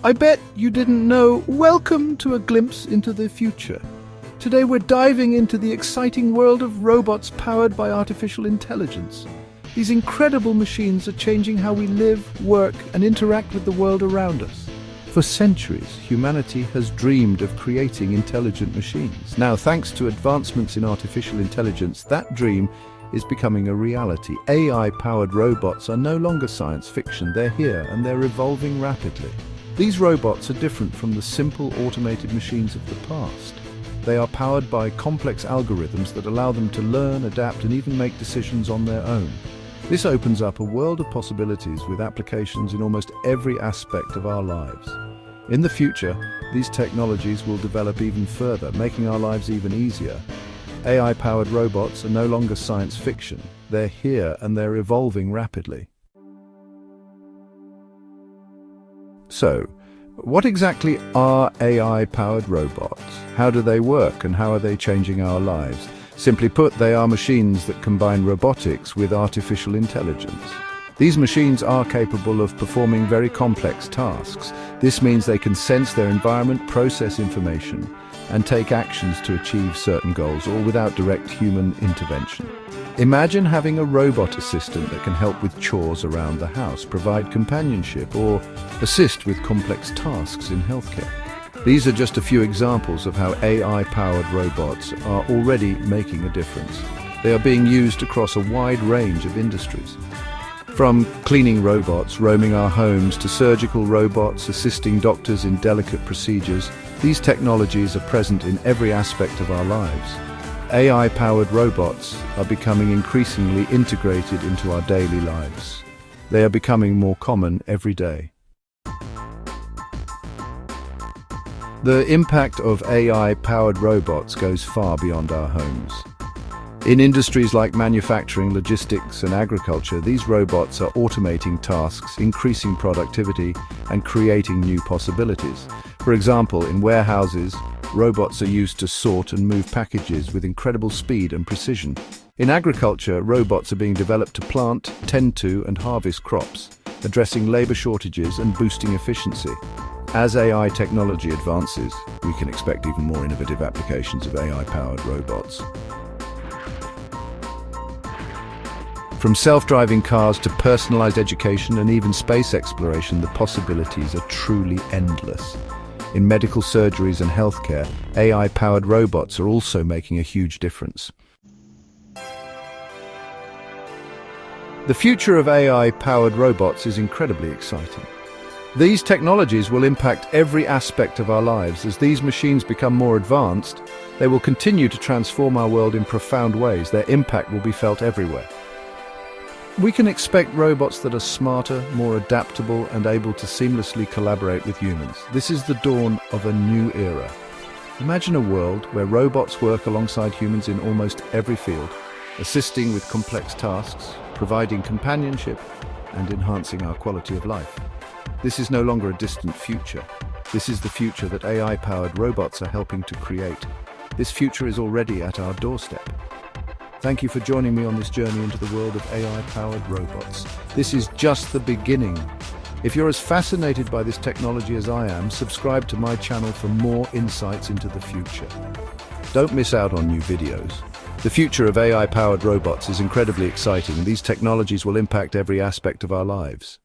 I bet you didn't know. Welcome to a glimpse into the future. Today we're diving into the exciting world of robots powered by artificial intelligence. These incredible machines are changing how we live, work, and interact with the world around us. For centuries, humanity has dreamed of creating intelligent machines. Now, thanks to advancements in artificial intelligence, that dream is becoming a reality. AI-powered robots are no longer science fiction. They're here and they're evolving rapidly. These robots are different from the simple automated machines of the past. They are powered by complex algorithms that allow them to learn, adapt, and even make decisions on their own. This opens up a world of possibilities with applications in almost every aspect of our lives. In the future, these technologies will develop even further, making our lives even easier. AI-powered robots are no longer science fiction. They're here and they're evolving rapidly. So, what exactly are AI-powered robots? How do they work and how are they changing our lives? Simply put, they are machines that combine robotics with artificial intelligence. These machines are capable of performing very complex tasks. This means they can sense their environment, process information, and take actions to achieve certain goals, all without direct human intervention. Imagine having a robot assistant that can help with chores around the house, provide companionship, or assist with complex tasks in healthcare. These are just a few examples of how AI-powered robots are already making a difference. They are being used across a wide range of industries. From cleaning robots roaming our homes to surgical robots assisting doctors in delicate procedures, these technologies are present in every aspect of our lives. AI-powered robots are becoming increasingly integrated into our daily lives. They are becoming more common every day. The impact of AI-powered robots goes far beyond our homes. In industries like manufacturing, logistics, and agriculture, these robots are automating tasks, increasing productivity, and creating new possibilities. For example, in warehouses, robots are used to sort and move packages with incredible speed and precision. In agriculture, robots are being developed to plant, tend to, and harvest crops, addressing labor shortages and boosting efficiency. As AI technology advances, we can expect even more innovative applications of AI-powered robots. From self-driving cars to personalized education and even space exploration, the possibilities are truly endless. In medical surgeries and healthcare, AI-powered robots are also making a huge difference. The future of AI-powered robots is incredibly exciting. These technologies will impact every aspect of our lives. As these machines become more advanced, they will continue to transform our world in profound ways. Their impact will be felt everywhere. We can expect robots that are smarter, more adaptable, and able to seamlessly collaborate with humans. This is the dawn of a new era. Imagine a world where robots work alongside humans in almost every field, assisting with complex tasks, providing companionship, and enhancing our quality of life. This is no longer a distant future. This is the future that AI-powered robots are helping to create. This future is already at our doorstep. Thank you for joining me on this journey into the world of AI-powered robots. This is just the beginning. If you're as fascinated by this technology as I am, subscribe to my channel for more insights into the future. Don't miss out on new videos. The future of AI-powered robots is incredibly exciting. These technologies will impact every aspect of our lives.